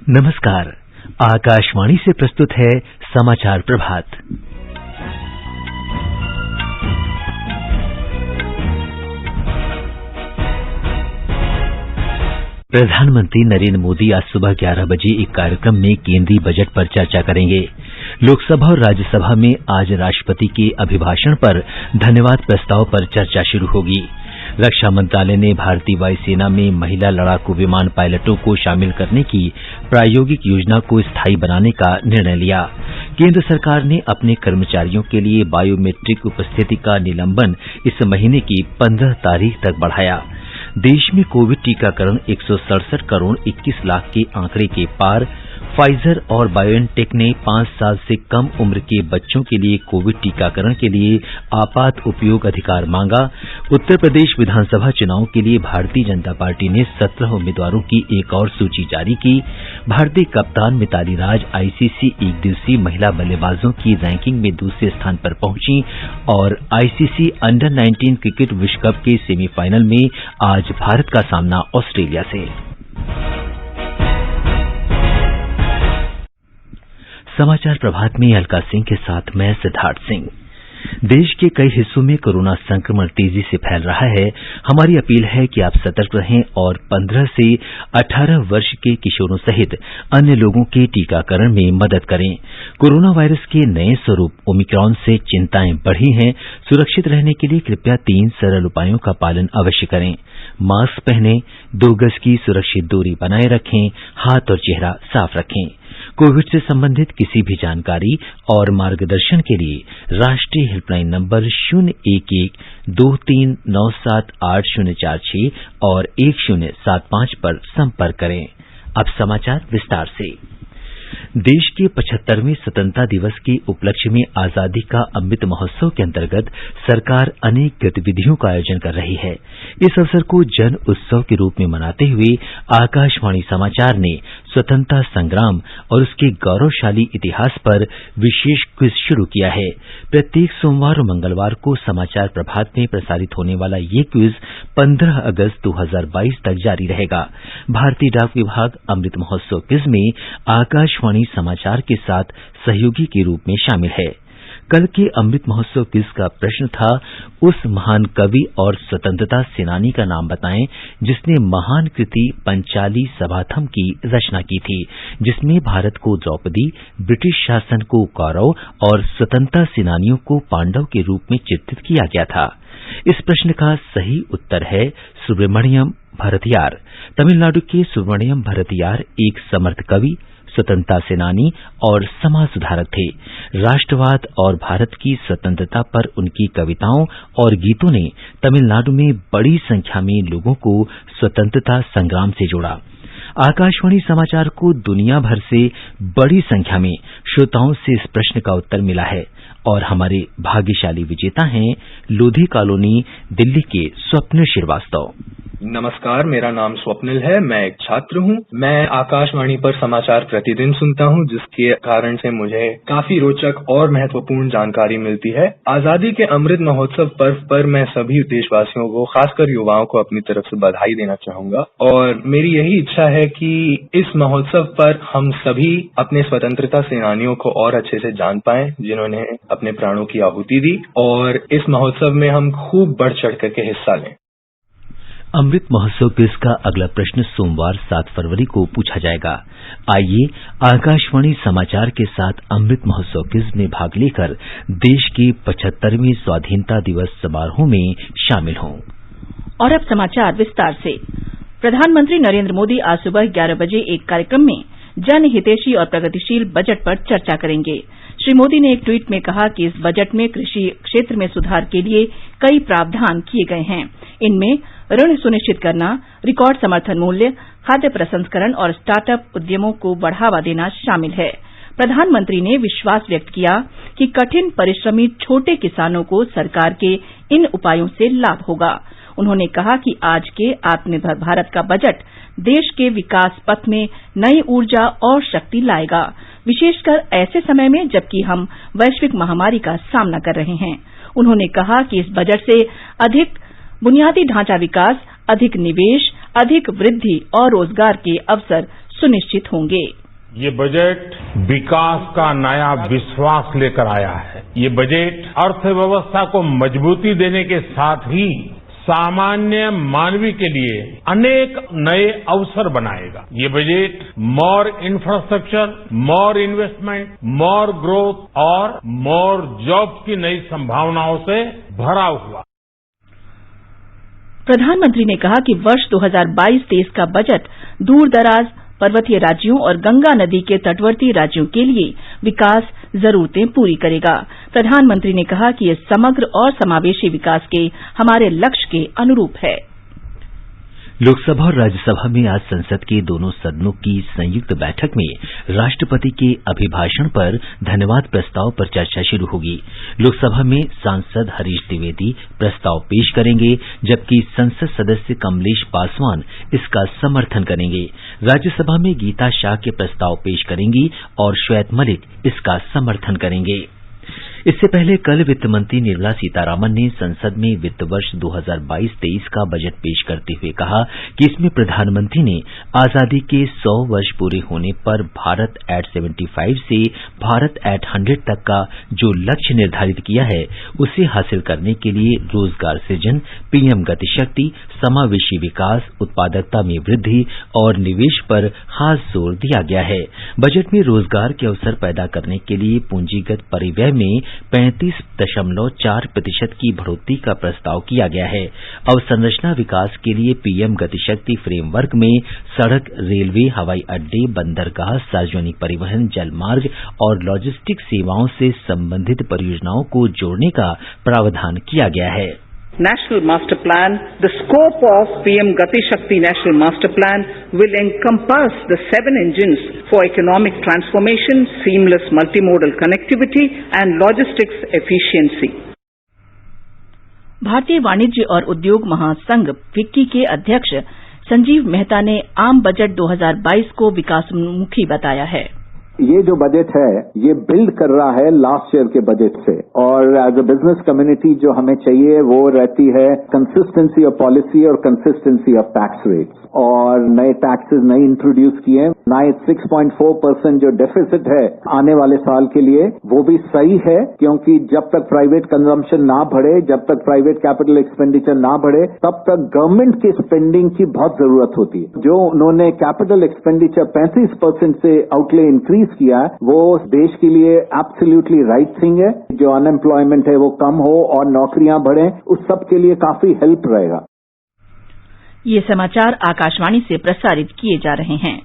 नमस्कार। आकाशवाणी से प्रस्तुत है समाचार प्रभात। प्रधानमंत्री नरेंद्र मोदी आज सुबह 11 बजे एक कार्यक्रम में केंद्रीय बजट पर चर्चा करेंगे। लोकसभा और राज्यसभा में आज राष्ट्रपति के अभिभाषण पर धन्यवाद प्रस्ताव पर चर्चा शुरू होगी। रक्षा मंत्रालय ने भारतीय वायुसेना में महिला लड़ाकू विमान पायलटों को शामिल करने की प्रायोगिक योजना को स्थायी बनाने का निर्णय लिया। केंद्र सरकार ने अपने कर्मचारियों के लिए बायोमेट्रिक उपस्थिति का निलंबन इस महीने की 15 तारीख तक बढ़ाया। देश में कोविड टीकाकरण 167 करोड़ 21 लाख के आंकड़े के पार। फाइजर और बायोएनटेक ने 5 साल से कम उम्र के बच्चों के लिए कोविड टीकाकरण के लिए आपात उपयोग अधिकार मांगा। उत्तर प्रदेश विधानसभा चुनाव के लिए भारतीय जनता पार्टी ने 17 उम्मीदवारों की एक और सूची जारी की। भारतीय कप्तान मिताली राज आईसीसी एक दिवसीय महिला बल्लेबाजों की रैंकिंग में दूसरे स्थान पर पहुंची और आईसीसी अंडर 19 क्रिकेट विश्व कप के सेमीफाइनल में आज भारत का सामना ऑस्ट्रेलिया से। समाचार प्रभात में अलका सिंह के साथ मैं सिद्धार्थ सिंह। देश के कई हिस्सों में कोरोना संक्रमण तेजी से फैल रहा है। हमारी अपील है कि आप सतर्क रहें और 15 से 18 वर्ष के किशोरों सहित अन्य लोगों के टीकाकरण में मदद करें। कोरोना वायरस के नए स्वरूप ओमिक्रॉन से चिंताएं बढ़ी हैं। सुरक्षित रहने के लिए कृपया 3 सरल उपायों का पालन अवश्य करें। मास्क पहनें, 2 गज की सुरक्षित दूरी बनाए रखें, हाथ और चेहरा साफ रखें। कोविड से संबंधित किसी भी जानकारी और मार्गदर्शन के लिए राष्ट्रीय हेल्पलाइन नंबर 011-2397-8046 और 1075 पर संपर्क करें। अब समाचार विस्तार से। देश के 75वें स्वतंत्रता दिवस के उपलक्ष्य में आजादी का अमृत महोत्सव के अंतर्गत सरकार अनेक गतिविधियों का आयोजन कर रही है। इस अवसर को जन उत्सव के रूप में मनाते हुए आकाशवाणी समाचार ने स्वतंत्रता संग्राम और उसके गौरवशाली इतिहास पर विशेष क्विज शुरू किया है। प्रत्येक सोमवार और मंगलवार को समाचार प्रभात में प्रसारित होने वाला ये क्विज 15 अगस्त 2022 तक जारी रहेगा। भारतीय डाक विभाग अमृत महोत्सव क्विज में आकाशवाणी समाचार के साथ सहयोगी के रूप में शामिल है। कल के अमृत महोत्सव क्विज का प्रश्न था, उस महान कवि और स्वतंत्रता सेनानी का नाम बताएं जिसने महान कृति पंचाली सभाथम की रचना की थी, जिसमें भारत को द्रौपदी, ब्रिटिश शासन को कौरव और स्वतंत्रता सेनानियों को पांडव के रूप में चित्रित किया गया था। इस प्रश्न का सही उत्तर है सुब्रमण्यम भरतियार। तमिलनाडु के सुब्रमण्यम भरतियार एक समर्थ कवि, स्वतंत्रता सेनानी और समाज सुधारक थे। राष्ट्रवाद और भारत की स्वतंत्रता पर उनकी कविताओं और गीतों ने तमिलनाडु में बड़ी संख्या में लोगों को स्वतंत्रता संग्राम से जोड़ा। आकाशवाणी समाचार को दुनिया भर से बड़ी संख्या में श्रोताओं से इस प्रश्न का उत्तर मिला है और हमारे भाग्यशाली विजेता हैं लोधी कॉलोनी, दिल्ली के स्वप्निल श्रीवास्तव। नमस्कार, मेरा नाम स्वप्निल है। मैं एक छात्र हूँ। मैं आकाशवाणी पर समाचार प्रतिदिन सुनता हूँ, जिसके कारण से मुझे काफी रोचक और महत्वपूर्ण जानकारी मिलती है। आजादी के अमृत महोत्सव पर्व पर मैं सभी देशवासियों को, खासकर युवाओं को, अपनी तरफ से बधाई देना चाहूंगा और मेरी यही इच्छा है कि इस महोत्सव पर हम सभी अपने स्वतंत्रता सेनानियों को और अच्छे से जान पाएं, जिन्होंने अपने प्राणों की आहुति दी, और इस महोत्सव में हम खूब बढ़ चढ़ करके हिस्सा लें। अमृत महोत्सव क्विज का अगला प्रश्न सोमवार 7 फरवरी को पूछा जाएगा। आइए आकाशवाणी समाचार के साथ अमृत महोत्सव क्विज में भाग लेकर देश के 75वें स्वाधीनता दिवस समारोह में शामिल हों। और अब समाचार विस्तार से। प्रधानमंत्री नरेंद्र मोदी आज सुबह 11 बजे एक कार्यक्रम में जनहितैषी और प्रगतिशील बजट पर चर्चा करेंगे। श्री मोदी ने एक ट्वीट में कहा कि इस बजट में कृषि क्षेत्र में सुधार के लिए कई प्रावधान किए गए हैं। इनमें ऋण सुनिश्चित करना, रिकॉर्ड समर्थन मूल्य, खाद्य प्रसंस्करण और स्टार्टअप उद्यमों को बढ़ावा देना शामिल है। प्रधानमंत्री ने विश्वास व्यक्त किया कि कठिन परिश्रमी छोटे किसानों को सरकार के इन उपायों से लाभ होगा। उन्होंने कहा कि आज के आत्मनिर्भर भारत का बजट देश के विकास पथ में नई ऊर्जा और शक्ति लाएगा, विशेषकर ऐसे समय में जबकि हम वैश्विक महामारी का सामना कर रहे हैं। उन्होंने कहा कि इस बजट से अधिक बुनियादी ढांचा विकास, अधिक निवेश, अधिक वृद्धि और रोजगार के अवसर सुनिश्चित होंगे। ये बजट विकास का नया विश्वास लेकर आया है। ये बजट अर्थव्यवस्था को मजबूती देने के साथ ही सामान्य मानवी के लिए अनेक नए अवसर बनाएगा। ये बजट मोर इंफ्रास्ट्रक्चर, मोर इन्वेस्टमेंट, मोर ग्रोथ और मोर जॉब्स की नई संभावनाओं से भरा हुआ। प्रधानमंत्री ने कहा कि वर्ष 2022-23 का बजट दूर दराज पर्वतीय राज्यों और गंगा नदी के तटवर्ती राज्यों के लिए विकास जरूरतें पूरी करेगा। प्रधानमंत्री ने कहा कि यह समग्र और समावेशी विकास के हमारे लक्ष्य के अनुरूप है। लोकसभा और राज्यसभा में आज संसद के दोनों सदनों की संयुक्त बैठक में राष्ट्रपति के अभिभाषण पर धन्यवाद प्रस्ताव पर चर्चा शुरू होगी। लोकसभा में सांसद हरीश द्विवेदी प्रस्ताव पेश करेंगे, जबकि संसद सदस्य कमलेश पासवान इसका समर्थन करेंगे। राज्यसभा में गीता शाह के प्रस्ताव पेश करेंगी और श्वेत मलिक इसका समर्थन करेंगे। इससे पहले कल वित्त मंत्री निर्मला सीतारामन ने संसद में वित्त वर्ष 2022-23 का बजट पेश करते हुए कहा कि इसमें प्रधानमंत्री ने आजादी के 100 वर्ष पूरे होने पर भारत एट 75 से भारत एट 100 तक का जो लक्ष्य निर्धारित किया है, उसे हासिल करने के लिए रोजगार सृजन, पीएम गतिशक्ति, समावेशी विकास, उत्पादकता में वृद्धि और निवेश पर खास जोर दिया गया है। बजट में रोजगार के अवसर पैदा करने के लिए पूंजीगत परिव्यय में 35.4% की बढ़ोतरी का प्रस्ताव किया गया है। अवसंरचना विकास के लिए पीएम गतिशक्ति फ्रेमवर्क में सड़क, रेलवे, हवाई अड्डे, बंदरगाह, सार्वजनिक परिवहन, जलमार्ग और लॉजिस्टिक सेवाओं से संबंधित परियोजनाओं को जोड़ने का प्रावधान किया गया है। National Master Plan, the scope of PM Gati Shakti National Master Plan will encompass the 7 engines for economic transformation, seamless multimodal connectivity and logistics efficiency. भारतीय वाणिज्य और उद्योग महासंघ फिक्की के अध्यक्ष संजीव मेहता ने आम बजट 2022 को विकासोन्मुखी बताया है। ये जो बजट है ये बिल्ड कर रहा है लास्ट ईयर के बजट से, और एज अ बिजनेस कम्युनिटी जो हमें चाहिए वो रहती है कंसिस्टेंसी ऑफ पॉलिसी और कंसिस्टेंसी ऑफ टैक्स रेट्स, और नए टैक्सेस नहीं इंट्रोड्यूस किए। नए 6.4% जो डेफिसिट है आने वाले साल के लिए वो भी सही है, क्योंकि जब तक प्राइवेट कंजम्पशन ना बढ़े, जब तक प्राइवेट कैपिटल एक्सपेंडिचर ना बढ़े, तब तक गवर्नमेंट की स्पेंडिंग की बहुत जरूरत होती है। जो उन्होंने कैपिटल एक्सपेंडिचर 35% से आउटले इंक्रीज किया, वो देश के लिए एब्सोल्युटली राइट थिंग है। जो अनएम्प्लॉयमेंट है वो कम हो और नौकरियां बढ़े, उस सब के लिए काफी हेल्प रहेगा। ये समाचार आकाशवाणी से प्रसारित किए जा रहे हैं।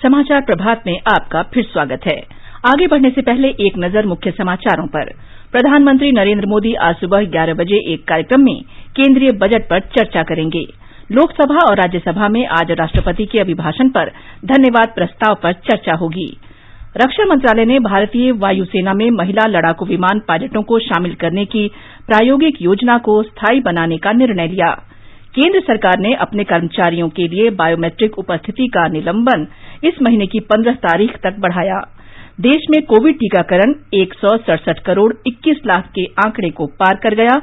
समाचार प्रभात में आपका फिर स्वागत है। आगे बढ़ने से पहले एक नजर मुख्य समाचारों पर। प्रधानमंत्री नरेंद्र मोदी आज सुबह 11 बजे एक कार्यक्रम में केंद्रीय बजट पर चर्चा करेंगे। लोकसभा और राज्यसभा में आज राष्ट्रपति के अभिभाषण पर धन्यवाद प्रस्ताव पर चर्चा होगी। रक्षा मंत्रालय ने भारतीय वायुसेना में महिला लड़ाकू विमान पायलटों को शामिल करने की प्रायोगिक योजना को स्थायी बनाने का निर्णय लिया। केंद्र सरकार ने अपने कर्मचारियों के लिए बायोमेट्रिक उपस्थिति का निलंबन इस महीने की 15 तारीख तक बढ़ाया। देश में कोविड टीकाकरण 167 करोड़ 21 लाख के आंकड़े को पार कर गया।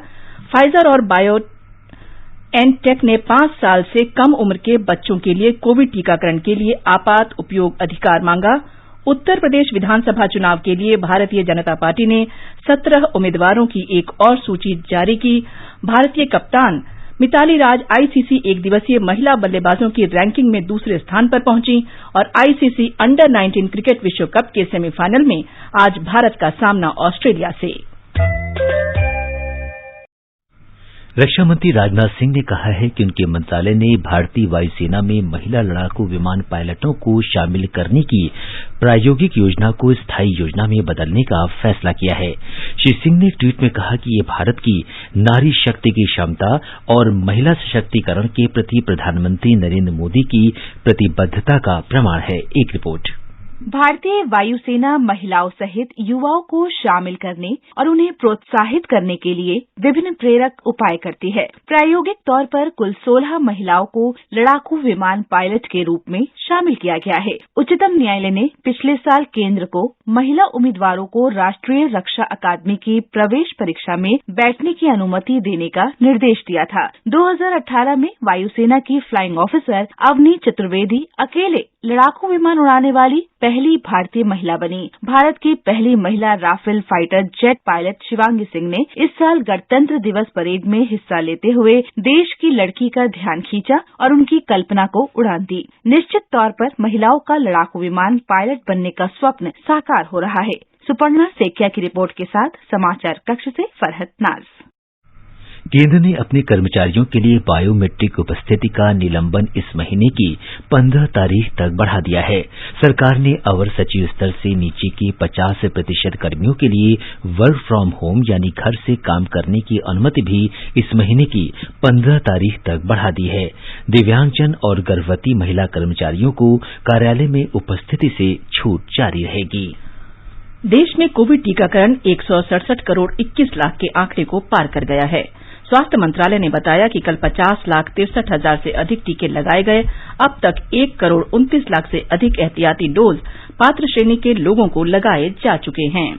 फाइजर और बायोएनटेक ने 5 साल से कम उम्र के बच्चों के लिए कोविड टीकाकरण के लिए आपात उपयोग अधिकार मांगा। उत्तर प्रदेश विधानसभा चुनाव के लिए भारतीय जनता पार्टी ने 17 उम्मीदवारों की एक और सूची जारी की। भारतीय कप्तान मिताली राज आईसीसी एक दिवसीय महिला बल्लेबाजों की रैंकिंग में दूसरे स्थान पर पहुंची और आईसीसी अंडर 19 क्रिकेट विश्व कप के सेमीफाइनल में आज भारत का सामना ऑस्ट्रेलिया से। रक्षा मंत्री राजनाथ सिंह ने कहा है कि उनके मंत्रालय ने भारतीय वायुसेना में महिला लड़ाकू विमान पायलटों को शामिल करने की प्रायोगिक योजना को स्थायी योजना में बदलने का फैसला किया है। श्री सिंह ने एक ट्वीट में कहा कि ये भारत की नारी शक्ति की क्षमता और महिला सशक्तिकरण के प्रति प्रधानमंत्री नरेंद्र मोदी की प्रतिबद्धता का प्रमाण है। एक रिपोर्ट। भारतीय वायुसेना महिलाओं सहित युवाओं को शामिल करने और उन्हें प्रोत्साहित करने के लिए विभिन्न प्रेरक उपाय करती है। प्रायोगिक तौर पर कुल 16 महिलाओं को लड़ाकू विमान पायलट के रूप में शामिल किया गया है। उच्चतम न्यायालय ने पिछले साल केंद्र को महिला उम्मीदवारों को राष्ट्रीय रक्षा अकादमी की प्रवेश परीक्षा में बैठने की अनुमति देने का निर्देश दिया था। 2018 में वायुसेना की फ्लाइंग ऑफिसर अवनी चतुर्वेदी अकेले लड़ाकू विमान उड़ाने वाली पहली भारतीय महिला बनी। भारत की पहली महिला Rafale fighter jet pilot Shivangi Singh ने इस साल गणतंत्र दिवस परेड में हिस्सा लेते हुए देश की लड़की का ध्यान खींचा और उनकी कल्पना को उड़ान दी। निश्चित तौर पर महिलाओं का लड़ाकू विमान पायलट बनने का स्वप्न साकार हो रहा है। सुपर्णा सेकिया की रिपोर्ट के साथ समाचार कक्ष से फरहत नाज। केंद्र ने अपने कर्मचारियों के लिए बायोमेट्रिक उपस्थिति का निलंबन इस महीने की 15 तारीख तक बढ़ा दिया है। सरकार ने अवर सचिव स्तर से नीचे के 50% कर्मियों के लिए वर्क फ्रॉम होम यानी घर से काम करने की अनुमति भी इस महीने की 15 तारीख तक बढ़ा दी है। दिव्यांगजन और गर्भवती महिला कर्मचारियों को कार्यालय में उपस्थिति से छूट जारी रहेगी। देश में कोविड टीकाकरण 167 करोड़ 21 लाख के आंकड़े को पार कर गया है। स्वास्थ्य मंत्रालय ने बताया कि कल 50,63,000 से अधिक टीके लगाए गए। अब तक 1 करोड़ 29 लाख से अधिक एहतियाती डोज पात्र श्रेणी के लोगों को लगाए जा चुके हैं।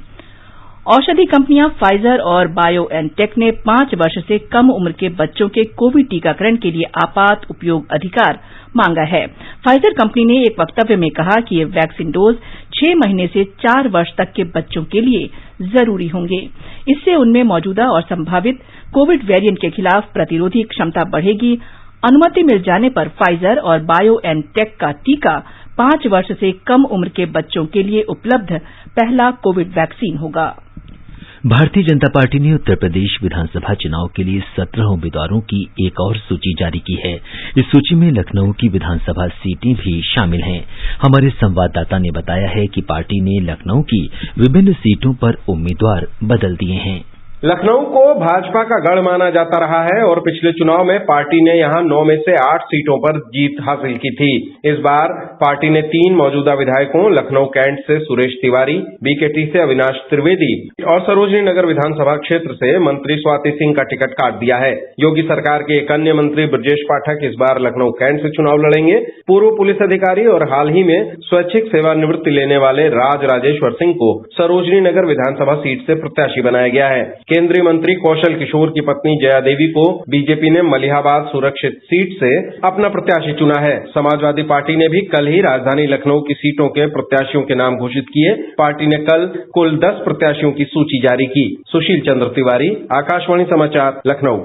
औषधि कंपनियां फाइजर और बायोएनटेक ने 5 वर्ष से कम उम्र के बच्चों के कोविड टीकाकरण के लिए आपात उपयोग अधिकार मांगा है। फाइजर कंपनी ने एक वक्तव्य में कहा कि ये वैक्सीन डोज 6 महीने से 4 वर्ष तक के बच्चों के लिए जरूरी होंगे। इससे उनमें मौजूदा और संभावित कोविड वेरिएंट के खिलाफ प्रतिरोधी क्षमता बढ़ेगी। अनुमति मिल जाने पर फाइजर और बायोएनटेक का टीका 5 वर्ष से कम उम्र के बच्चों के लिए उपलब्ध पहला कोविड वैक्सीन होगा। भारतीय जनता पार्टी ने उत्तर प्रदेश विधानसभा चुनाव के लिए 17 उम्मीदवारों की एक और सूची जारी की है। इस सूची में लखनऊ की विधानसभा सीटें भी शामिल हैं। हमारे संवाददाता ने बताया है कि पार्टी ने लखनऊ की विभिन्न सीटों पर उम्मीदवार बदल दिए हैं। लखनऊ को भाजपा का गढ़ माना जाता रहा है और पिछले चुनाव में पार्टी ने यहां 9 में से 8 सीटों पर जीत हासिल की थी। इस बार पार्टी ने 3 मौजूदा विधायकों लखनऊ कैंट से सुरेश तिवारी, बीकेटी से अविनाश त्रिवेदी और सरोजनी नगर विधानसभा क्षेत्र से मंत्री स्वाति सिंह का टिकट काट दिया है। योगी सरकार के एक अन्य मंत्री ब्रजेश पाठक इस बार लखनऊ कैंट से चुनाव लड़ेंगे। पूर्व पुलिस अधिकारी और हाल ही में स्वैच्छिक सेवानिवृत्ति लेने वाले राज राजेश्वर सिंह को सरोजनी नगर विधानसभा सीट से प्रत्याशी बनाया गया है। केंद्रीय मंत्री कौशल किशोर की पत्नी जया देवी को बीजेपी ने मलिहाबाद सुरक्षित सीट से अपना प्रत्याशी चुना है। समाजवादी पार्टी ने भी कल ही राजधानी लखनऊ की सीटों के प्रत्याशियों के नाम घोषित किए। पार्टी ने कल कुल 10 प्रत्याशियों की सूची जारी की। सुशील चंद्र तिवारी, आकाशवाणी समाचार, लखनऊ।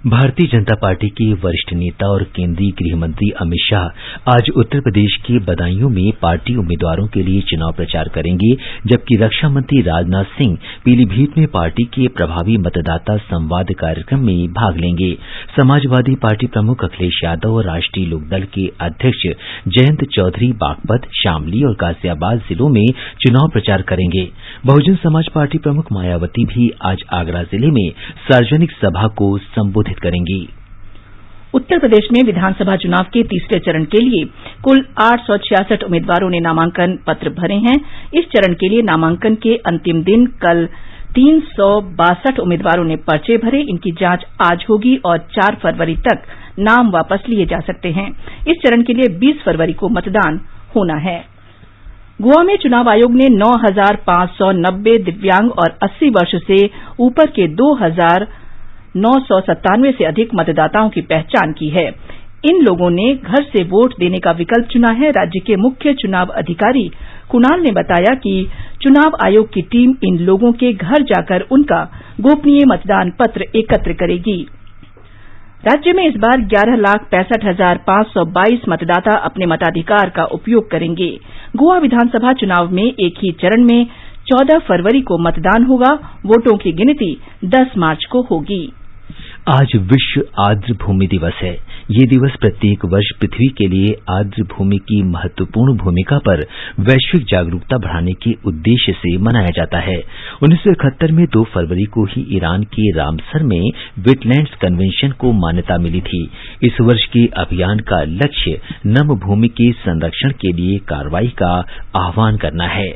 भारतीय जनता पार्टी के वरिष्ठ नेता और केंद्रीय गृह मंत्री अमित शाह आज उत्तर प्रदेश के बदायूं में पार्टी उम्मीदवारों के लिए चुनाव प्रचार करेंगे, जबकि रक्षा मंत्री राजनाथ सिंह पीलीभीत में पार्टी के प्रभावी मतदाता संवाद कार्यक्रम में भाग लेंगे। समाजवादी पार्टी प्रमुख अखिलेश यादव और राष्ट्रीय लोकदल के अध्यक्ष जयंत चौधरी बागपत, शामली और गाजियाबाद जिलों में चुनाव प्रचार करेंगे। बहुजन समाज पार्टी प्रमुख मायावती भी आज आगरा जिले में सार्वजनिक सभा को संबोधित करेंगी। उत्तर प्रदेश में विधानसभा चुनाव के तीसरे चरण के लिए कुल 866 उम्मीदवारों ने नामांकन पत्र भरे हैं। इस चरण के लिए नामांकन के अंतिम दिन कल 362 उम्मीदवारों ने पर्चे भरे। इनकी जांच आज होगी और 4 फरवरी तक नाम वापस लिए जा सकते हैं। इस चरण के लिए 20 फरवरी को मतदान होना है। गोवा में चुनाव आयोग ने 9,590 दिव्यांग और 80 वर्ष से ऊपर के 2,997 से अधिक मतदाताओं की पहचान की है। इन लोगों ने घर से वोट देने का विकल्प चुना है। राज्य के मुख्य चुनाव अधिकारी कुणाल ने बताया कि चुनाव आयोग की टीम इन लोगों के घर जाकर उनका गोपनीय मतदान पत्र एकत्र करेगी। राज्य में इस बार 11,65,522 मतदाता अपने मताधिकार का उपयोग करेंगे। गोवा विधानसभा चुनाव में एक ही चरण में 14 फरवरी को मतदान होगा। वोटों की गिनती 10 मार्च को होगी। आज विश्व आर्द्र भूमि दिवस है। ये दिवस प्रत्येक वर्ष पृथ्वी के लिए आर्द्र भूमि की महत्वपूर्ण भूमिका पर वैश्विक जागरूकता बढ़ाने के उद्देश्य से मनाया जाता है। 1971 में 2 फरवरी को ही ईरान के रामसर में वेटलैंड्स कन्वेंशन को मान्यता मिली थी। इस वर्ष के अभियान का लक्ष्य नम भूमि के संरक्षण के लिए कार्रवाई का आह्वान करना है।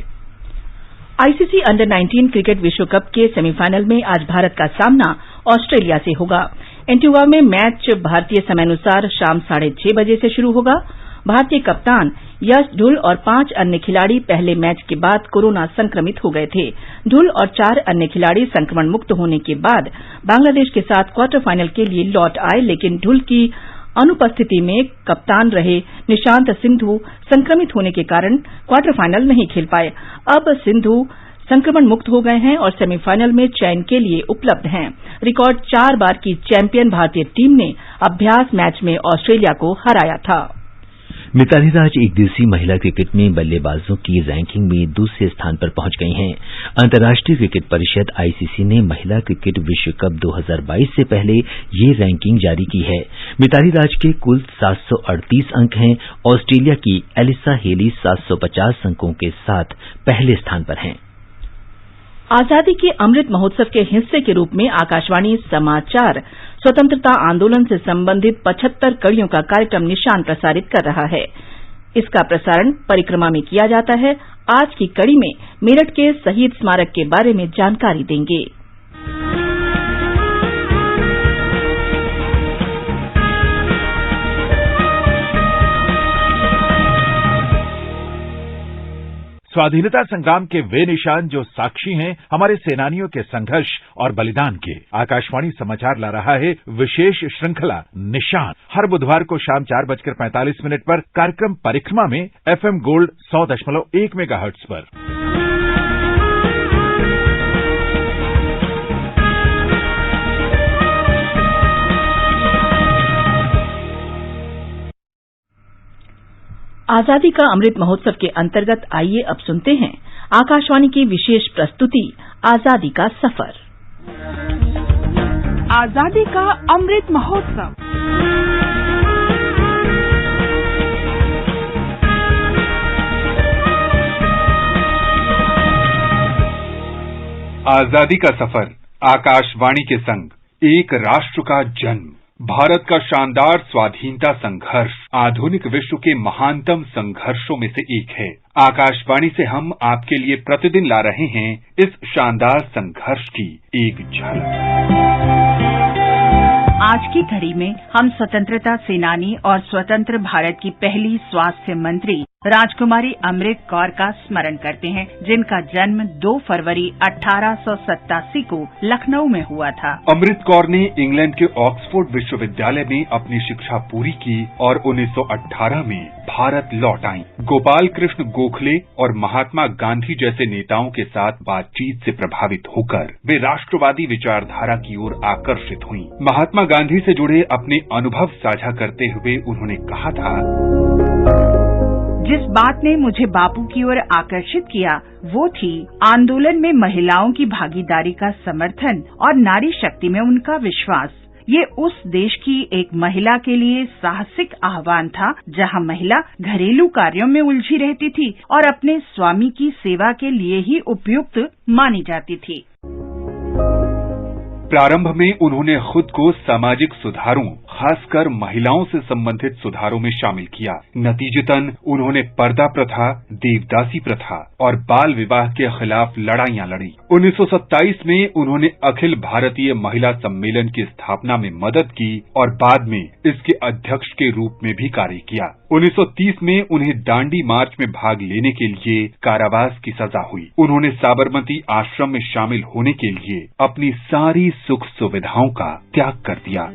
आईसीसी अंडर 19 क्रिकेट विश्व कप के सेमीफाइनल में आज भारत का सामना ऑस्ट्रेलिया से होगा। एंटीगुआ में मैच भारतीय समयानुसार शाम 6:30 बजे से शुरू होगा। भारतीय कप्तान यश ढुल और 5 अन्य खिलाड़ी पहले मैच के बाद कोरोना संक्रमित हो गए थे। ढुल और 4 अन्य खिलाड़ी संक्रमण मुक्त होने के बाद बांग्लादेश के साथ क्वार्टर फाइनल के लिए लौट आए, लेकिन ढुल की अनुपस्थिति में कप्तान रहे निशांत सिंधु संक्रमित होने के कारण क्वार्टर फाइनल नहीं खेल पाए। अब सिंधु संक्रमण मुक्त हो गए हैं और सेमीफाइनल में चयन के लिए उपलब्ध हैं। रिकॉर्ड 4 बार की चैंपियन भारतीय टीम ने अभ्यास मैच में ऑस्ट्रेलिया को हराया था। मिताली राज एक दिवसीय महिला क्रिकेट में बल्लेबाजों की रैंकिंग में दूसरे स्थान पर पहुंच गई हैं। अंतर्राष्ट्रीय क्रिकेट परिषद आईसीसी ने महिला क्रिकेट विश्व कप 2022 से पहले ये रैंकिंग जारी की है। मिताली राज के कुल 738 अंक हैं। ऑस्ट्रेलिया की एलिसा हेली 750 अंकों के साथ पहले स्थान पर हैं। आजादी के अमृत महोत्सव के हिस्से के रूप में आकाशवाणी समाचार स्वतंत्रता आंदोलन से संबंधित 75 कड़ियों का कार्यक्रम निशान प्रसारित कर रहा है। इसका प्रसारण परिक्रमा में किया जाता है। आज की कड़ी में मेरठ के शहीद स्मारक के बारे में जानकारी देंगे। स्वाधीनता संग्राम के वे निशान जो साक्षी हैं हमारे सेनानियों के संघर्ष और बलिदान के। आकाशवाणी समाचार ला रहा है विशेष श्रृंखला निशान। हर बुधवार को शाम 4:45 पर कार्यक्रम परिक्रमा में FM गोल्ड 100.1 मेगाहर्ट्ज पर। आजादी का अमृत महोत्सव के अंतर्गत आइए अब सुनते हैं आकाशवाणी की विशेष प्रस्तुति आजादी का सफर। आजादी का अमृत महोत्सव। आजादी का सफर आकाशवाणी के संग एक राष्ट्र का जन्म, भारत का शानदार स्वाधीनता संघर्ष आधुनिक विश्व के महानतम संघर्षों में से एक है। आकाशवाणी से हम आपके लिए प्रतिदिन ला रहे हैं इस शानदार संघर्ष की एक झलक। आज की घड़ी में हम स्वतंत्रता सेनानी और स्वतंत्र भारत की पहली स्वास्थ्य मंत्री राजकुमारी अमृत कौर का स्मरण करते हैं, जिनका जन्म 2 फरवरी 1887 को लखनऊ में हुआ था। अमृत कौर ने इंग्लैंड के ऑक्सफोर्ड विश्वविद्यालय में अपनी शिक्षा पूरी की और 1918 में भारत लौट आईं। गोपाल कृष्ण गोखले और महात्मा गांधी जैसे नेताओं के साथ बातचीत से प्रभावित होकर वे राष्ट्रवादी विचारधारा की ओर आकर्षित हुईं। महात्मा गांधी से जुड़े अपने अनुभव साझा करते हुए उन्होंने कहा था, जिस बात ने मुझे बापू की ओर आकर्षित किया वो थी आंदोलन में महिलाओं की भागीदारी का समर्थन और नारी शक्ति में उनका विश्वास। ये उस देश की एक महिला के लिए साहसिक आह्वान था जहां महिला घरेलू कार्यों में उलझी रहती थी और अपने स्वामी की सेवा के लिए ही उपयुक्त मानी जाती थी। प्रारंभ में उन्होंने खुद को सामाजिक सुधारों, खासकर महिलाओं से संबंधित सुधारों में शामिल किया। नतीजतन उन्होंने पर्दा प्रथा, देवदासी प्रथा और बाल विवाह के खिलाफ लड़ाइयां लड़ी। 1927 में उन्होंने अखिल भारतीय महिला सम्मेलन की स्थापना में मदद की और बाद में इसके अध्यक्ष के रूप में भी कार्य किया। 1930 में उन्हें दांडी मार्च में भाग लेने के लिए कारावास की सजा हुई। उन्होंने साबरमती आश्रम में शामिल होने के लिए अपनी सारी सुख सुविधाओं का त्याग कर दिया।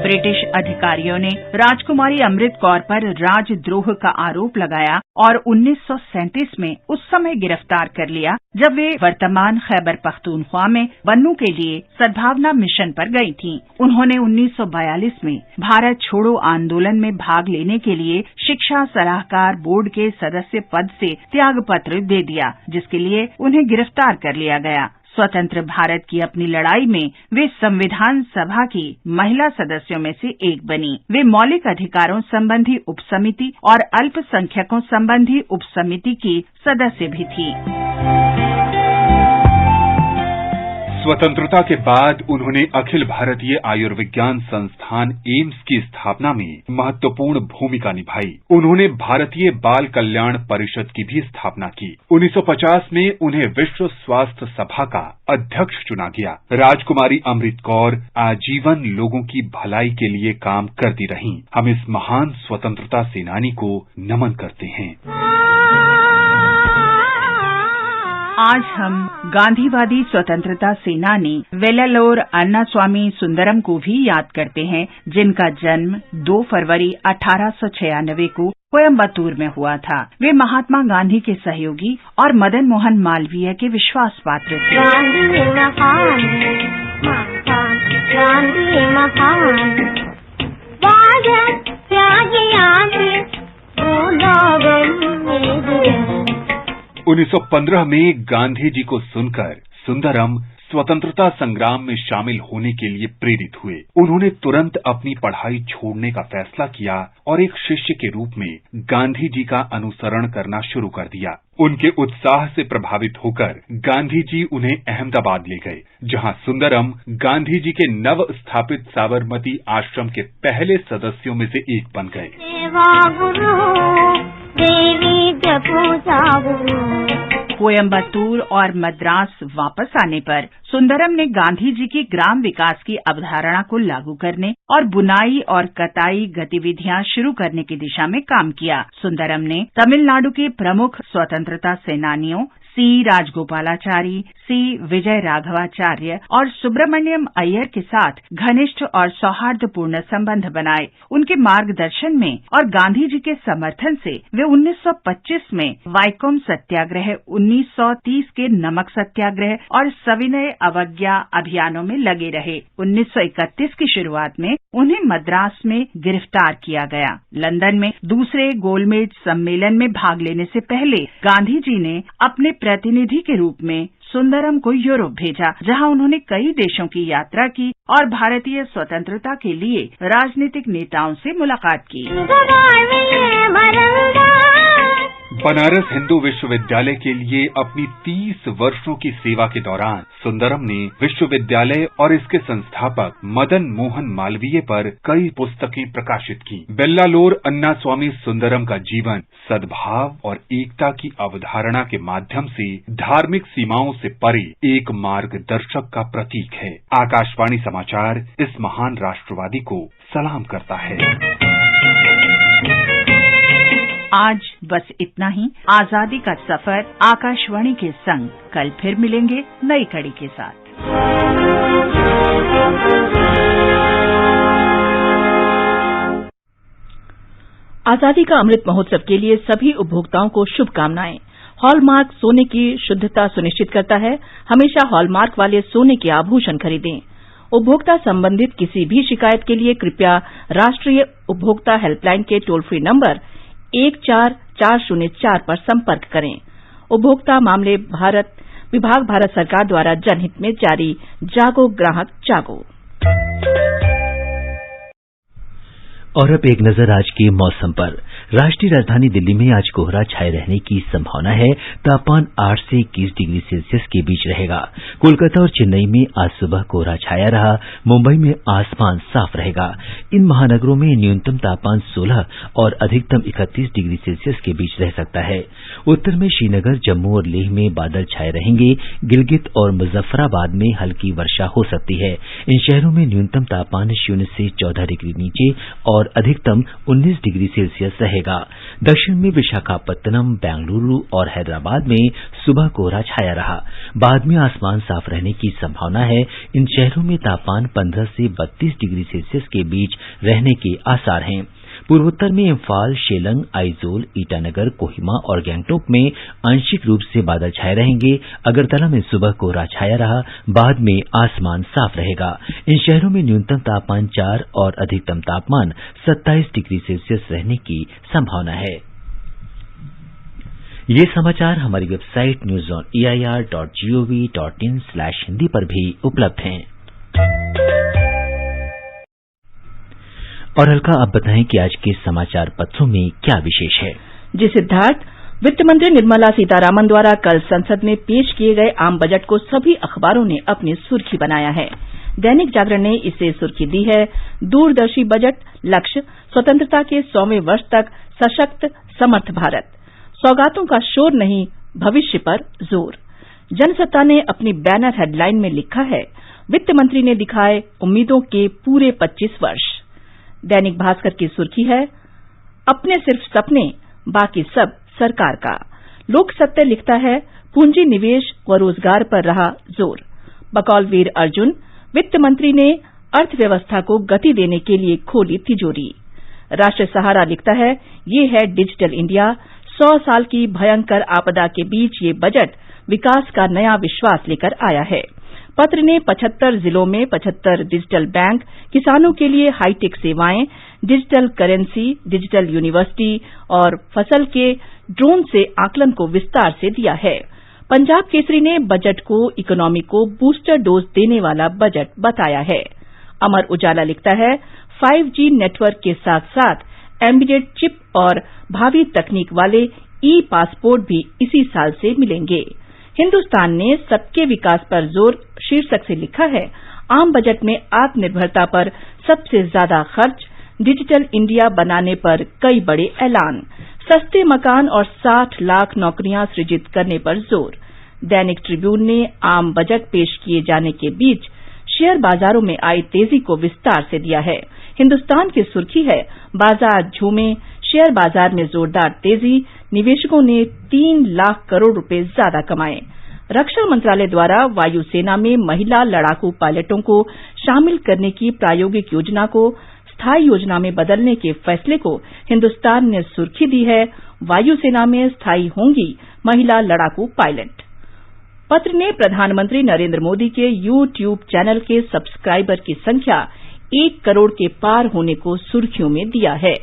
ब्रिटिश अधिकारियों ने राजकुमारी अमृत कौर पर राजद्रोह का आरोप लगाया और 1937 में उस समय गिरफ्तार कर लिया जब वे वर्तमान खैबर पख्तूनख्वा में बनू के लिए सद्भावना मिशन पर गई थीं। उन्होंने 1942 में भारत छोड़ो आंदोलन में भाग लेने के लिए शिक्षा सलाहकार बोर्ड के सदस्य पद से त्याग पत्र दे दिया, जिसके लिए उन्हें गिरफ्तार कर लिया गया। स्वतंत्र भारत की अपनी लड़ाई में वे संविधान सभा की महिला सदस्यों में से एक बनी। वे मौलिक अधिकारों संबंधी उपसमिति और अल्पसंख्यकों संबंधी उपसमिति की सदस्य भी थी। स्वतंत्रता के बाद उन्होंने अखिल भारतीय आयुर्विज्ञान संस्थान एम्स की स्थापना में महत्वपूर्ण भूमिका निभाई। उन्होंने भारतीय बाल कल्याण परिषद की भी स्थापना की। 1950 में उन्हें विश्व स्वास्थ्य सभा का अध्यक्ष चुना गया। राजकुमारी अमृत कौर आजीवन लोगों की भलाई के लिए काम करती रहीं। हम इस महान स्वतंत्रता सेनानी को नमन करते हैं। आज हम गांधीवादी स्वतंत्रता सेनानी वेल्लालोर अन्नास्वामी सुंदरम को भी याद करते हैं, जिनका जन्म 2 फरवरी 1896 को कोयम्बटूर में हुआ था। वे महात्मा गांधी के सहयोगी और मदन मोहन मालवीय के विश्वास पात्र थे। उन्नीस 1915 में गांधी जी को सुनकर सुंदरम स्वतंत्रता संग्राम में शामिल होने के लिए प्रेरित हुए। उन्होंने तुरंत अपनी पढ़ाई छोड़ने का फैसला किया और एक शिष्य के रूप में गांधी जी का अनुसरण करना शुरू कर दिया। उनके उत्साह से प्रभावित होकर गांधी जी उन्हें अहमदाबाद ले गए, जहां सुंदरम गांधी जी के नव स्थापित साबरमती आश्रम के पहले सदस्यों में से एक बन गए। कोयम्बटूर और मद्रास वापस आने पर सुंदरम ने गांधी जी की ग्राम विकास की अवधारणा को लागू करने और बुनाई और कताई गतिविधियां शुरू करने की दिशा में काम किया। सुंदरम ने तमिलनाडु के प्रमुख स्वतंत्रता सेनानियों सी राजगोपालाचारी, सी विजय राघवाचार्य और सुब्रमण्यम अय्यर के साथ घनिष्ठ और सौहार्दपूर्ण संबंध बनाए। उनके मार्गदर्शन में और गांधी जी के समर्थन से वे 1925 में वाइकोम सत्याग्रह, 1930 के नमक सत्याग्रह और सविनय अवज्ञा अभियानों में लगे रहे। 1931 की शुरुआत में उन्हें मद्रास में गिरफ्तार किया गया। लंदन में दूसरे गोलमेज सम्मेलन में भाग लेने से पहले गांधी जी ने अपने प्रतिनिधि के रूप में सुंदरम को यूरोप भेजा, जहां उन्होंने कई देशों की यात्रा की और भारतीय स्वतंत्रता के लिए राजनीतिक नेताओं से मुलाकात की। बनारस हिंदू विश्वविद्यालय के लिए अपनी 30 वर्षों की सेवा के दौरान सुंदरम ने विश्वविद्यालय और इसके संस्थापक मदन मोहन मालवीय पर कई पुस्तकें प्रकाशित की। वेल्लालोर अन्नास्वामी सुंदरम का जीवन सद्भाव और एकता की अवधारणा के माध्यम से धार्मिक सीमाओं से परे एक मार्गदर्शक का प्रतीक है। आकाशवाणी समाचार इस महान राष्ट्रवादी को सलाम करता है। आज बस इतना ही। आजादी का सफर आकाशवाणी के संग। कल फिर मिलेंगे नई कड़ी के साथ। आजादी का अमृत महोत्सव के लिए सभी उपभोक्ताओं को शुभकामनाएं। हॉलमार्क सोने की शुद्धता सुनिश्चित करता है। हमेशा हॉलमार्क वाले सोने के आभूषण खरीदें। उपभोक्ता संबंधित किसी भी शिकायत के लिए कृपया राष्ट्रीय उपभोक्ता हेल्पलाइन के टोल फ्री नंबर 14404 पर संपर्क करें। उपभोक्ता मामले विभाग भारत सरकार द्वारा जनहित में जारी। जागो ग्राहक जागो। और अब एक नजर आज के मौसम पर। राष्ट्रीय राजधानी दिल्ली में आज कोहरा छाये रहने की संभावना है। तापमान 8 से 21 डिग्री सेल्सियस के बीच रहेगा। कोलकाता और चेन्नई में आज सुबह कोहरा छाया रहा। मुंबई में आसमान साफ रहेगा। इन महानगरों में न्यूनतम तापमान 16 और अधिकतम 31 डिग्री सेल्सियस के बीच रह सकता है। उत्तर में श्रीनगर, जम्मू और लेह में बादल छाये रहेंगे। गिलगित और मुजफ्फराबाद में हल्की वर्षा हो सकती है। इन शहरों में न्यूनतम तापमान 0 से 14 डिग्री नीचे और अधिकतम 19 डिग्री सेल्सियस रहेगा। दक्षिण में विशाखापत्तनम, बेंगलुरु और हैदराबाद में सुबह कोहरा छाया रहा। बाद में आसमान साफ रहने की संभावना है। इन शहरों में तापमान 15 से 32 डिग्री सेल्सियस के बीच रहने के आसार हैं। पूर्वोत्तर में इम्फाल, शेलंग, आइजोल, ईटानगर, कोहिमा और गैंगटोक में आंशिक रूप से बादल छाये रहेंगे। अगरतला में सुबह कोहरा छाया रहा। बाद में आसमान साफ रहेगा। इन शहरों में न्यूनतम तापमान 4 और अधिकतम तापमान 27 डिग्री सेल्सियस रहने की संभावना है। ये समाचार हमारी वेबसाइट newsoneir.gov.in/हिंदी पर भी उपलब्ध हैं। और अलका, आप बताएं कि आज के समाचार पत्रों में क्या विशेष है। जी सिद्धार्थ, वित्त मंत्री निर्मला सीतारामन द्वारा कल संसद में पेश किए गए आम बजट को सभी अखबारों ने अपनी सुर्खी बनाया है। दैनिक जागरण ने इसे सुर्खी दी है, दूरदर्शी बजट, लक्ष्य स्वतंत्रता के 100वें वर्ष तक सशक्त समर्थ भारत, सौगातों का शोर नहीं, भविष्य पर जोर। जनसत्ता ने अपनी बैनर हेडलाइन में लिखा है, वित्त मंत्री ने दिखाए उम्मीदों के पूरे 25 वर्ष। दैनिक भास्कर की सुर्खी है, अपने सिर्फ सपने, बाकी सब सरकार का। लोक सत्य लिखता है, पूंजी निवेश व रोजगार पर रहा जोर। बकौल वीर अर्जुन, वित्त मंत्री ने अर्थव्यवस्था को गति देने के लिए खोली तिजोरी। राष्ट्रीय सहारा लिखता है, ये है डिजिटल इंडिया, 100 साल की भयंकर आपदा के बीच ये बजट विकास का नया विश्वास लेकर आया है। पत्र ने 75 जिलों में 75 डिजिटल बैंक, किसानों के लिए हाईटेक सेवाएं, डिजिटल करेंसी, डिजिटल यूनिवर्सिटी और फसल के ड्रोन से आकलन को विस्तार से दिया है। पंजाब केसरी ने बजट को इकोनॉमी को बूस्टर डोज देने वाला बजट बताया है। अमर उजाला लिखता है, 5G नेटवर्क के साथ साथ एम्बेडेड चिप और भावी तकनीक वाले ई पासपोर्ट भी इसी साल से मिलेंगे। हिंदुस्तान ने सबके विकास पर जोर शीर्षक से लिखा है, आम बजट में आत्मनिर्भरता पर सबसे ज्यादा खर्च, डिजिटल इंडिया बनाने पर कई बड़े ऐलान, सस्ते मकान और 60 लाख नौकरियां सृजित करने पर जोर। दैनिक ट्रिब्यून ने आम बजट पेश किए जाने के बीच शेयर बाजारों में आई तेजी को विस्तार से दिया है। हिंदुस्तान की सुर्खी है, बाजार झूमे, शेयर बाजार में जोरदार तेजी, निवेशकों ने 3 लाख करोड़ रुपए ज्यादा कमाए। रक्षा मंत्रालय द्वारा वायुसेना में महिला लड़ाकू पायलटों को शामिल करने की प्रायोगिक योजना को स्थायी योजना में बदलने के फैसले को हिंदुस्तान ने सुर्खी दी है, वायुसेना में स्थायी होंगी महिला लड़ाकू पायलट। पत्र ने प्रधानमंत्री नरेंद्र मोदी के यूट्यूब चैनल के सब्सक्राइबर की संख्या 1 करोड़ के पार होने को सुर्खियों में दिया है।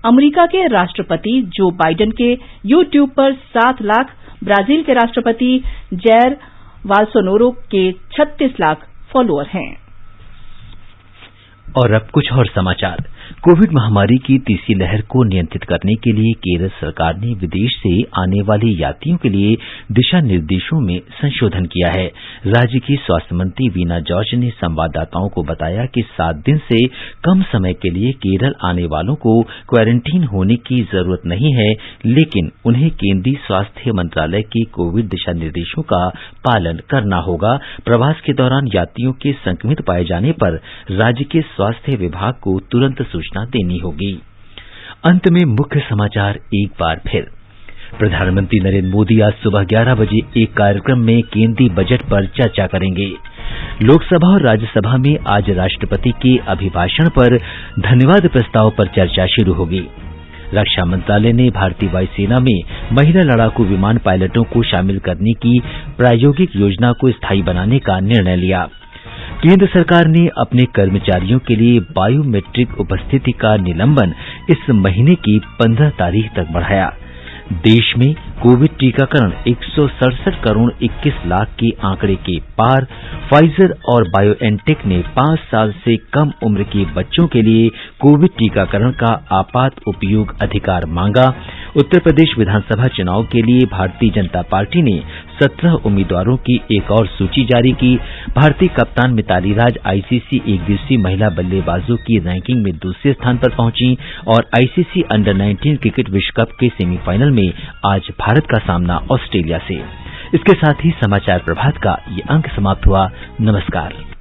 अमेरिका के राष्ट्रपति जो बाइडेन के यूट्यूब पर 7 लाख, ब्राजील के राष्ट्रपति जैर बोल्सोनारो के 36 लाख फॉलोअर हैं। और अब कुछ और समाचार। कोविड महामारी की तीसरी लहर को नियंत्रित करने के लिए केरल सरकार ने विदेश से आने वाले यात्रियों के लिए दिशा निर्देशों में संशोधन किया है। राज्य की स्वास्थ्य मंत्री वीना जॉर्ज ने संवाददाताओं को बताया कि 7 दिन से कम समय के लिए केरल आने वालों को क्वारंटीन होने की जरूरत नहीं है, लेकिन उन्हें केंद्रीय स्वास्थ्य मंत्रालय के कोविड दिशा निर्देशों का पालन करना होगा। प्रवास के दौरान यात्रियों के संक्रमित पाए जाने पर राज्य के स्वास्थ्य विभाग को तुरंत सूचना देनी होगी। अंत में मुख्य समाचार एक बार फिर। प्रधानमंत्री नरेंद्र मोदी आज सुबह 11 बजे एक कार्यक्रम में केंद्रीय बजट पर चर्चा करेंगे। लोकसभा और राज्यसभा में आज राष्ट्रपति के अभिभाषण पर धन्यवाद प्रस्ताव पर चर्चा शुरू होगी। रक्षा मंत्रालय ने भारतीय वायुसेना में महिला लड़ाकू विमान पायलटों को शामिल करने की प्रायोगिक योजना को स्थायी बनाने का निर्णय लिया। केंद्र सरकार ने अपने कर्मचारियों के लिए बायोमेट्रिक उपस्थिति का निलंबन इस महीने की 15 तारीख तक बढ़ाया। देश में कोविड टीकाकरण 167 करोड़ 21 लाख के आंकड़े के पार। फाइजर और बायोएनटेक ने 5 साल से कम उम्र के बच्चों के लिए कोविड टीकाकरण का आपात उपयोग अधिकार मांगा। उत्तर प्रदेश विधानसभा चुनाव के लिए भारतीय जनता पार्टी ने 17 उम्मीदवारों की एक और सूची जारी की। भारतीय कप्तान मिताली राज आईसीसी एकदिवसीय महिला बल्लेबाजों की रैंकिंग में दूसरे स्थान पर पहुंची और आईसीसी अंडर 19 क्रिकेट विश्व कप के सेमीफाइनल में आज भारत का सामना ऑस्ट्रेलिया से। इसके साथ ही समाचार प्रभात का ये अंक समाप्त हुआ। नमस्कार।